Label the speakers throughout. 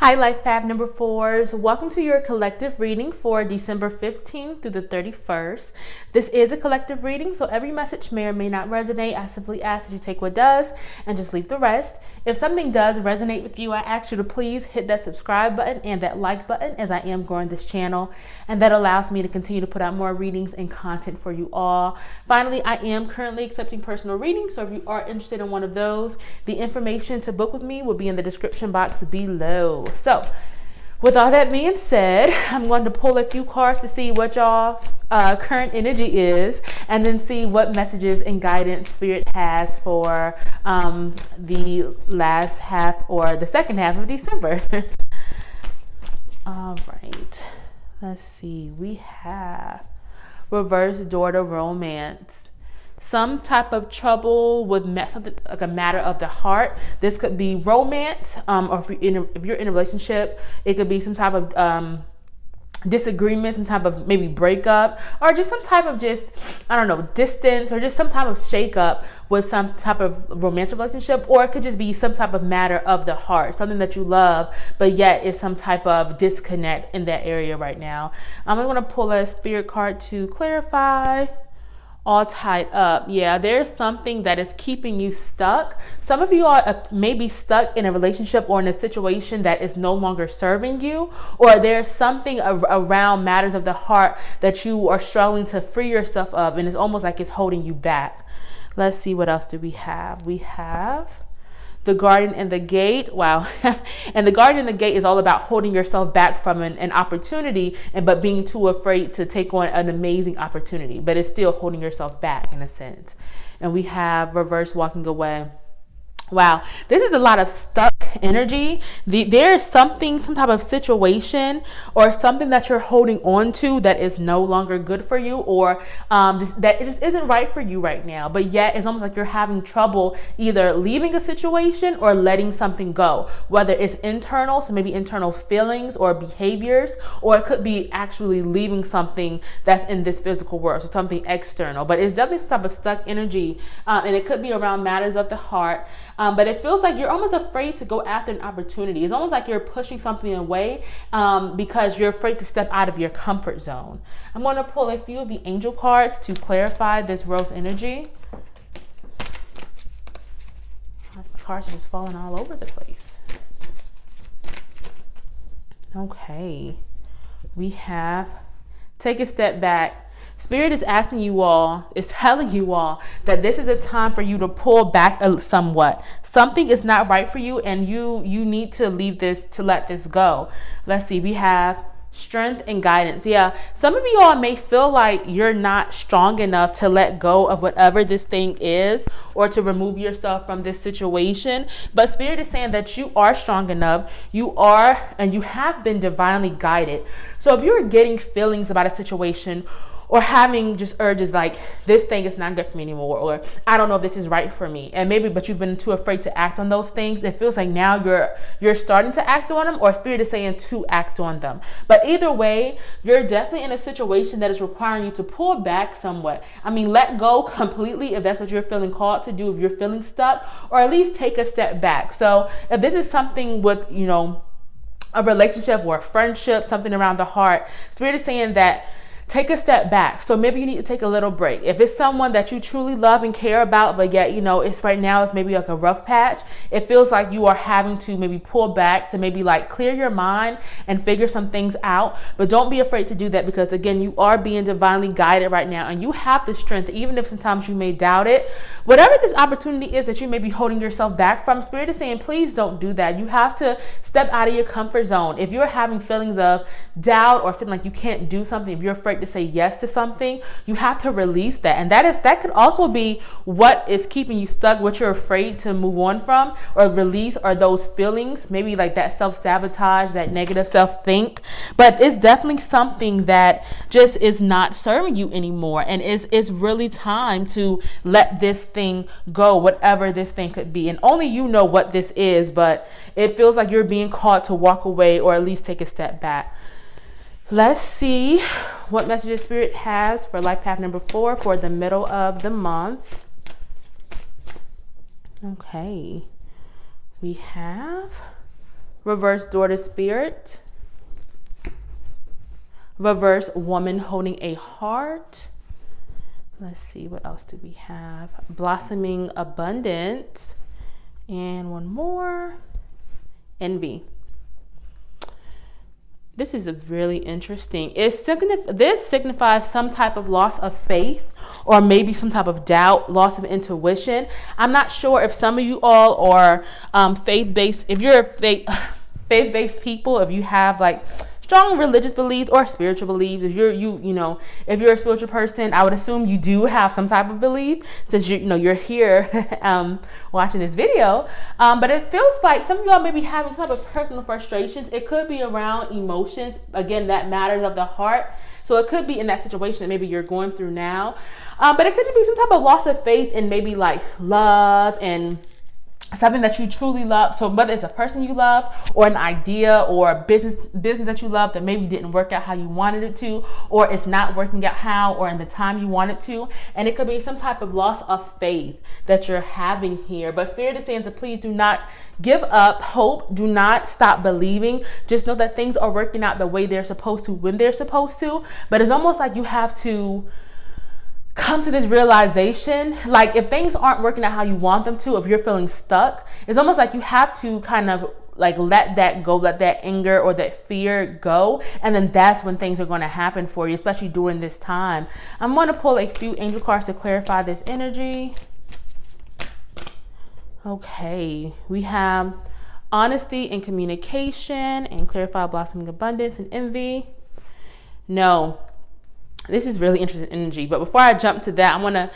Speaker 1: Hi, Life Path number 4s. Welcome to your collective reading for December 15th through the 31st. This is a collective reading, so every message may or may not resonate. I simply ask that you take what does and just leave the rest. If something does resonate with you, I ask you to please hit that subscribe button and that like button, as I am growing this channel, and that allows me to continue to put out more readings and content for you all. Finally, I am currently accepting personal readings, so if you are interested in one of those, the information to book with me will be in the description box below. So with all that being said, I'm going to pull a few cards to see what y'all's current energy is, and then see what messages and guidance Spirit has for the last half or the second half of December. All right, let's see. We have reverse door to romance. Some type of trouble with something like a matter of the heart. This could be romance, or if you're in a relationship, it could be some type of disagreement, some type of maybe breakup, or just some type of distance, or just some type of shakeup with some type of romantic relationship. Or it could just be some type of matter of the heart, something that you love, but yet is some type of disconnect in that area right now. I'm going to pull a spirit card to clarify. All tied up. Yeah, there's something that is keeping you stuck. Some of you are maybe stuck in a relationship or in a situation that is no longer serving you, or there's something around matters of the heart that you are struggling to free yourself of, and it's almost like it's holding you back. Let's see, what else do we have? We have the Guardian and the Gate. Wow. And the Guardian and the Gate is all about holding yourself back from an opportunity, but being too afraid to take on an amazing opportunity, but it's still holding yourself back in a sense. And we have reverse walking away. Wow, this is a lot of stuck energy. There is something, some type of situation or something that you're holding on to that is no longer good for you, or that it just isn't right for you right now. But yet it's almost like you're having trouble either leaving a situation or letting something go, whether it's internal, so maybe internal feelings or behaviors, or it could be actually leaving something that's in this physical world, so something external. But it's definitely some type of stuck energy, and it could be around matters of the heart. But it feels like you're almost afraid to go after an opportunity. It's almost like you're pushing something away because you're afraid to step out of your comfort zone. I'm going to pull a few of the angel cards to clarify this rose energy. The cards are just falling all over the place. Okay. We have take a step back. Spirit is asking you all, is telling you all that this is a time for you to pull back somewhat. Something is not right for you, and you need to leave this, to let this go. Let's see, we have strength and guidance. Yeah, some of you all may feel like you're not strong enough to let go of whatever this thing is, or to remove yourself from this situation. But Spirit is saying that you are strong enough. You are, and you have been divinely guided. So if you're getting feelings about a situation, or having just urges like, this thing is not good for me anymore, or I don't know if this is right for me, and but you've been too afraid to act on those things, it feels like now you're starting to act on them, or Spirit is saying to act on them. But either way, you're definitely in a situation that is requiring you to pull back somewhat. I mean, let go completely if that's what you're feeling called to do, if you're feeling stuck, or at least take a step back. So if this is something with, a relationship or a friendship, something around the heart, Spirit is saying that take a step back. So maybe you need to take a little break. If it's someone that you truly love and care about, but yet, it's right now, it's maybe like a rough patch. It feels like you are having to maybe pull back to maybe like clear your mind and figure some things out. But don't be afraid to do that, because again, you are being divinely guided right now, and you have the strength, even if sometimes you may doubt it. Whatever this opportunity is that you may be holding yourself back from, Spirit is saying, please don't do that. You have to step out of your comfort zone. If you're having feelings of doubt, or feeling like you can't do something, if you're afraid to say yes to something, you have to release that. And that could also be what is keeping you stuck, what you're afraid to move on from or release, are those feelings, maybe like that self-sabotage, that negative self-think. But it's definitely something that just is not serving you anymore, and it's really time to let this thing go, whatever this thing could be. And only you know what this is, but it feels like you're being called to walk away, or at least take a step back. Let's see what messages Spirit has for life path number 4 for the middle of the month. Okay. We have Reverse daughter spirit. Reverse woman holding a heart. Let's see, what else do we have? Blossoming abundance. And one more. Envy. This is really interesting. This signifies some type of loss of faith, or maybe some type of doubt, loss of intuition. I'm not sure if some of you all are faith-based. If you're faith-based people, if you have like strong religious beliefs or spiritual beliefs, if you're a spiritual person, I would assume you do have some type of belief, since you're here watching this video. But it feels like some of y'all may be having some type of personal frustrations. It could be around emotions, again, that matters of the heart. So it could be in that situation that maybe you're going through now. But it could be some type of loss of faith in maybe like love and something that you truly love. So whether it's a person you love, or an idea, or a business that you love that maybe didn't work out how you wanted it to, or it's not working out how or in the time you want it to. And it could be some type of loss of faith that you're having here. But Spirit is saying to please do not give up hope. Do not stop believing. Just know that things are working out the way they're supposed to, when they're supposed to. But it's almost like you have to come to this realization, like if things aren't working out how you want them to, if you're feeling stuck, it's almost like you have to kind of like let that go, let that anger or that fear go, and then that's when things are going to happen for you, especially during this time. I'm going to pull a few angel cards to clarify this energy. Okay, we have honesty and communication, and clarify blossoming abundance and envy. No. This is really interesting energy. But before I jump to that, I want to,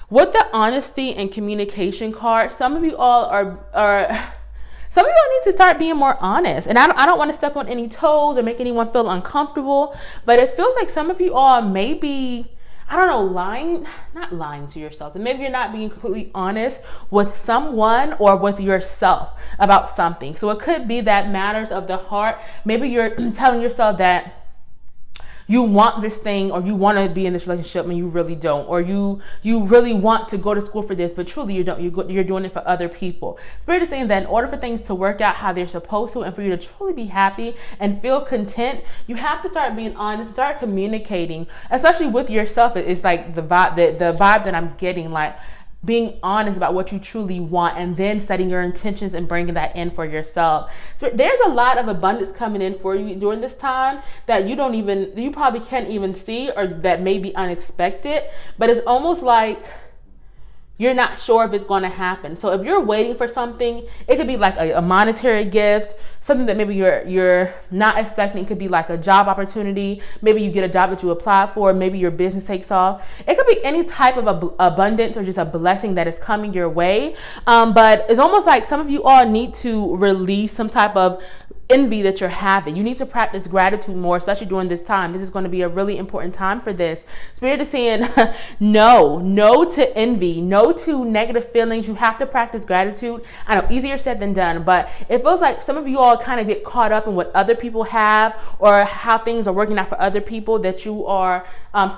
Speaker 1: with the honesty and communication card, some of you all some of you all need to start being more honest. And I don't want to step on any toes or make anyone feel uncomfortable, but it feels like some of you all may be, I don't know, not lying to yourselves. And maybe you're not being completely honest with someone or with yourself about something. So it could be that matters of the heart. Maybe you're telling yourself that you want this thing, or you want to be in this relationship and you really don't, or you really want to go to school for this, but truly you don't. You're doing it for other people. Spirit is saying that in order for things to work out how they're supposed to, and for you to truly be happy and feel content, you have to start being honest, start communicating, especially with yourself. It's like the vibe that I'm getting, like being honest about what you truly want, and then setting your intentions and bringing that in for yourself. So there's a lot of abundance coming in for you during this time that you probably can't even see, or that may be unexpected, but it's almost like you're not sure if it's going to happen. So if you're waiting for something, it could be like a monetary gift, something that maybe you're not expecting. It could be like a job opportunity. Maybe you get a job that you apply for. Maybe your business takes off. It could be any type of abundance or just a blessing that is coming your way. But it's almost like some of you all need to release some type of envy that you're having. You need to practice gratitude more, especially during this time. This is going to be a really important time for this. Spirit is saying no to envy, no to negative feelings. You have to practice gratitude. I know, easier said than done, but it feels like some of you all kind of get caught up in what other people have, or how things are working out for other people, that you are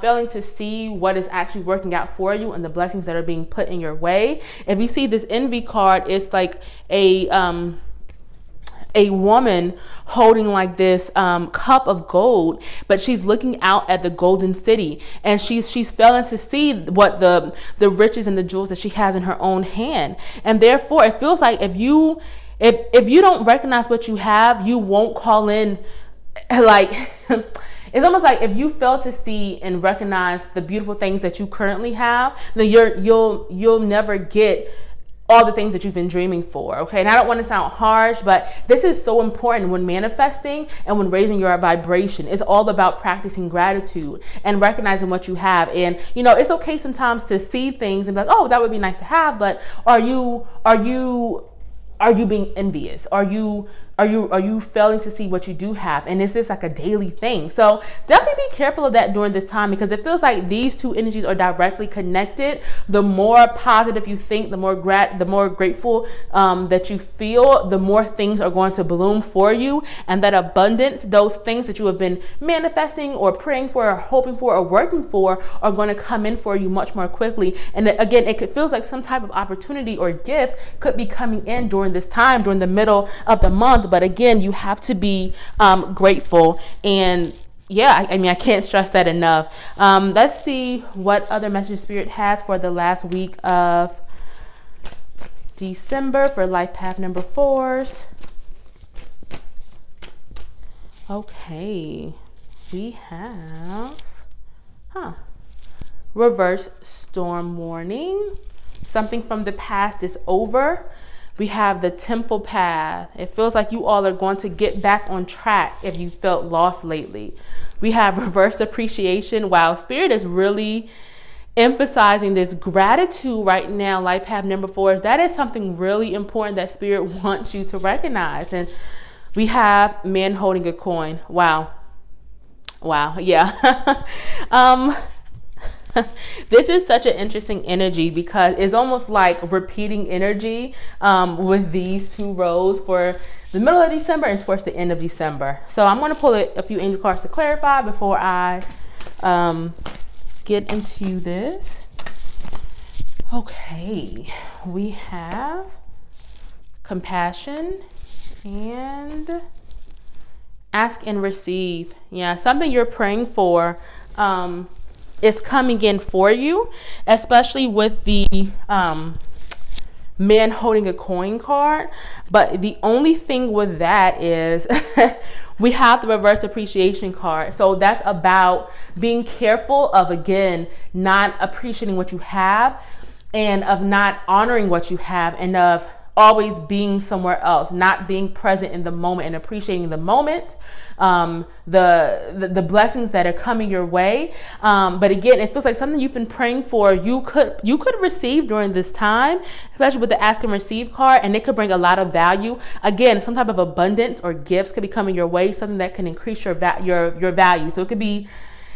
Speaker 1: failing to see what is actually working out for you and the blessings that are being put in your way. If you see this envy card, it's like a woman holding like this cup of gold, but she's looking out at the golden city, and she's failing to see what the riches and the jewels that she has in her own hand. And therefore it feels like if you don't recognize what you have, you won't call in, like it's almost like if you fail to see and recognize the beautiful things that you currently have, then you'll never get all the things that you've been dreaming for. Okay, and I don't want to sound harsh, but this is so important when manifesting and when raising your vibration. It's all about practicing gratitude and recognizing what you have. And it's okay sometimes to see things and be like, oh, that would be nice to have, but are you being envious? Are you failing to see what you do have? And is this like a daily thing? So definitely be careful of that during this time, because it feels like these two energies are directly connected. The more positive you think, the more grateful that you feel, the more things are going to bloom for you. And that abundance, those things that you have been manifesting or praying for or hoping for or working for, are going to come in for you much more quickly. And again, it feels like some type of opportunity or gift could be coming in during this time, during the middle of the month, month, but again, you have to be grateful. And yeah, I mean, I can't stress that enough. Let's see what other message Spirit has for the last week of December for life path number 4s. Okay, we have, reverse storm warning. Something from the past is over. We have the temple path. It feels like you all are going to get back on track if you felt lost lately. We have reverse appreciation. Wow, Spirit is really emphasizing this gratitude right now. Life path number 4s. That is something really important that Spirit wants you to recognize. And we have man holding a coin. Wow. Yeah. This is such an interesting energy because it's almost like repeating energy with these 2 rows for the middle of December and towards the end of December. So I'm going to pull a few angel cards to clarify before I get into this. Okay, we have compassion and ask and receive. Yeah, something you're praying for is coming in for you, especially with the man holding a coin card. But the only thing with that is we have the reverse appreciation card. So that's about being careful of, again, not appreciating what you have and of not honoring what you have and of always being somewhere else, not being present in the moment and appreciating the moment, the blessings that are coming your way. But again, it feels like something you've been praying for, you could receive during this time, especially with the ask and receive card, and it could bring a lot of value. Again, some type of abundance or gifts could be coming your way, something that can increase your value. So it could be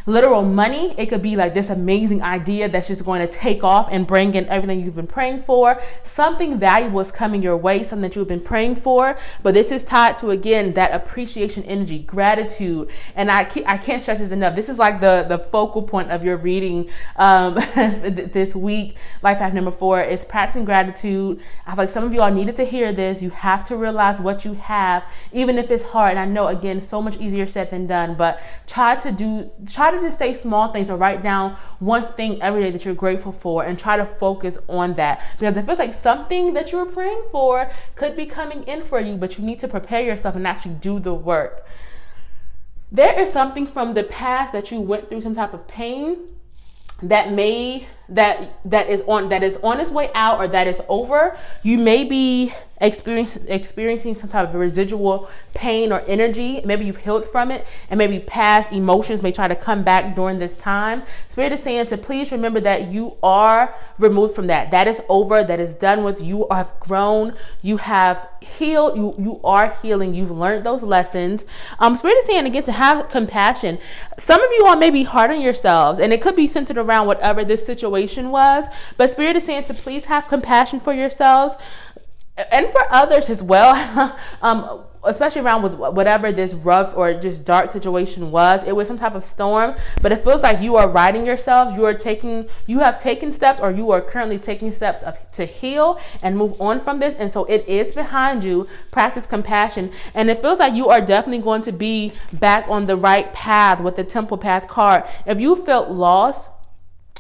Speaker 1: literal money. It could be like this amazing idea that's just going to take off and bring in everything you've been praying for. Something valuable is coming your way, something that you've been praying for. But this is tied to, again, that appreciation energy, gratitude. And I can't stress this enough. This is like the focal point of your reading this week. Life path number 4 is practicing gratitude. I feel like some of you all needed to hear this. You have to realize what you have, even if it's hard. And I know, again, so much easier said than done, but try to just say small things or write down one thing every day that you're grateful for and try to focus on that, because it feels like something that you were praying for could be coming in for you, but you need to prepare yourself and actually do the work. There is something from the past that you went through, some type of pain that is on its way out or that is over. You may be experiencing some type of residual pain or energy. Maybe you've healed from it, and maybe past emotions may try to come back during this time. Spirit is saying to please remember that you are removed from that. That is over. That is done with. You have grown. You have healed. You are healing. You've learned those lessons. Spirit is saying again to have compassion. Some of you all may be hard on yourselves, and it could be centered around whatever this situation was. But Spirit is saying to please have compassion for yourselves and for others as well, especially around with whatever this rough or just dark situation was. It was some type of storm, but it feels like you are righting yourself. You have taken steps, or you are currently taking steps to heal and move on from this. And so it is behind you. Practice compassion. And it feels like you are definitely going to be back on the right path with the temple path card. If you felt lost,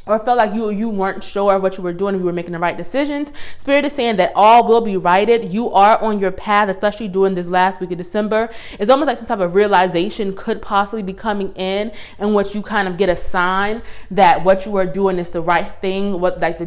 Speaker 1: or felt like you weren't sure of what you were doing, if you were making the right decisions, Spirit is saying that all will be righted. You are on your path, especially during this last week of December. It's almost like some type of realization could possibly be coming in which you kind of get a sign that what you are doing is the right thing.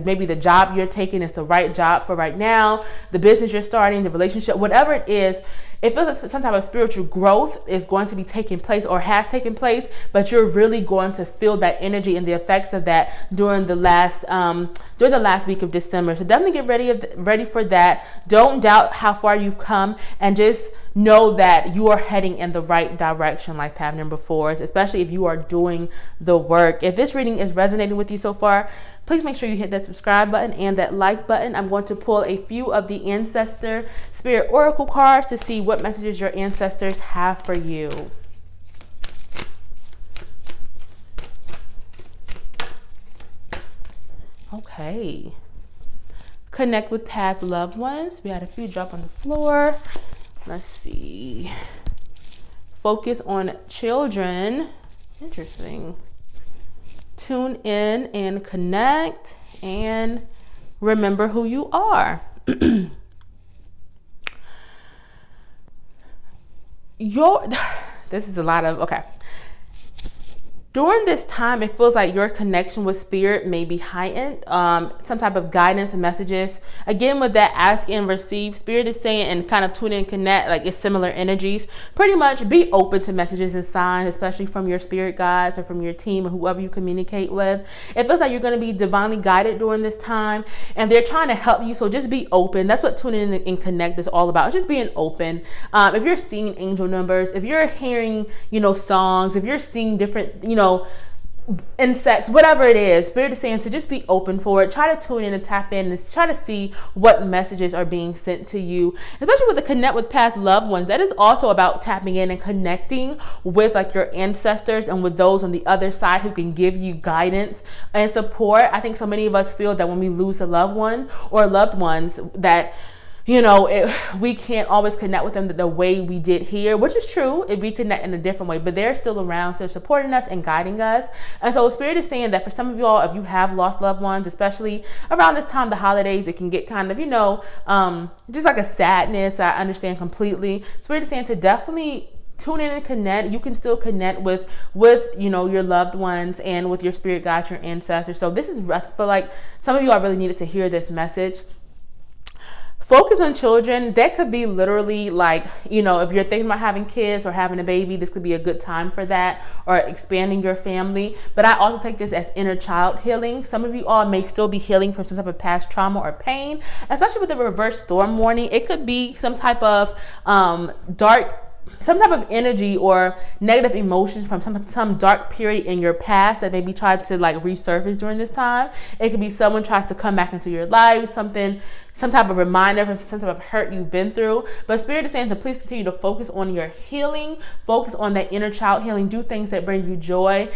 Speaker 1: Maybe the job you're taking is the right job for right now, the business you're starting, the relationship, whatever it is. It feels like some type of spiritual growth is going to be taking place or has taken place, but you're really going to feel that energy and the effects of that during the last week of December. So definitely get ready for that. Don't doubt how far you've come, and just know that you are heading in the right direction, life path number 4s, especially if you are doing the work. If this reading is resonating with you so far, please make sure you hit that subscribe button and that like button. I'm going to pull a few of the Ancestor Spirit Oracle cards to see what messages your ancestors have for you. Okay. Connect with past loved ones. We had a few drop on the floor. Let's see. Focus on children. Interesting. Tune in and connect and remember who you are. This is a lot of, okay. During this time, it feels like your connection with spirit may be heightened. Some type of guidance and messages. Again, with that ask and receive, spirit is saying, and kind of tune in and connect, like it's similar energies. Pretty much be open to messages and signs, especially from your spirit guides or from your team or whoever you communicate with. It feels like you're going to be divinely guided during this time, and they're trying to help you. So just be open. That's what tuning in and connect is all about. Just being open. If you're seeing angel numbers, if you're hearing, songs, if you're seeing different, insects, whatever it is, spirit is saying to just be open for it. Try to tune in and tap in and try to see what messages are being sent to you, especially with the connect with past loved ones. That is also about tapping in and connecting with like your ancestors and with those on the other side who can give you guidance and support. I think so many of us feel that when we lose a loved one or loved ones that we can't always connect with them the way we did here, which is true if we connect in a different way, but they're still around, still supporting us and guiding us. And so Spirit is saying that for some of y'all, if you have lost loved ones, especially around this time, the holidays, it can get kind of, just like a sadness. I understand completely. Spirit is saying to definitely tune in and connect. You can still connect with your loved ones and with your spirit guides, your ancestors. So this is, I feel like some of you all really needed to hear this message. Focus on children. That could be literally like, if you're thinking about having kids or having a baby, this could be a good time for that, or expanding your family. But I also take this as inner child healing. Some of you all may still be healing from some type of past trauma or pain, especially with the reverse storm warning. It could be some type of some type of energy or negative emotions from some dark period in your past that maybe tried to like resurface during this time. It could be someone tries to come back into your life, some type of reminder from some type of hurt you've been through. But Spirit is saying to please continue to focus on your healing, focus on that inner child healing, do things that bring you joy,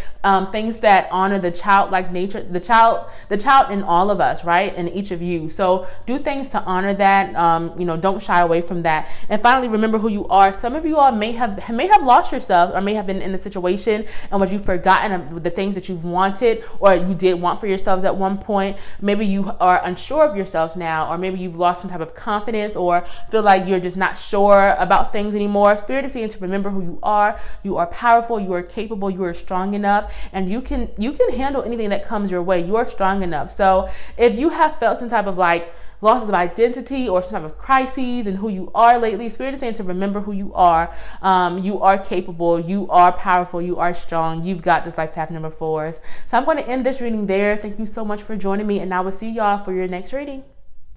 Speaker 1: things that honor the childlike nature, the child in all of us, right? In each of you. So do things to honor that. Don't shy away from that. And finally, remember who you are. Some of you all may have lost yourself, or may have been in a situation in which you've forgotten the things that you've wanted or you did want for yourselves at one point. Maybe you are unsure of yourselves now, or maybe you've lost some type of confidence or feel like you're just not sure about things anymore. Spirit is saying to remember who you are. You are powerful, you are capable, you are strong enough, and you can handle anything that comes your way. You are strong enough. So if you have felt some type of like losses of identity or some type of crises in who you are lately, Spirit is saying to remember who you are. You are capable, you are powerful, you are strong. You've got this life path number 4s. So I'm going to end this reading there. Thank you so much for joining me, and I will see y'all for your next reading.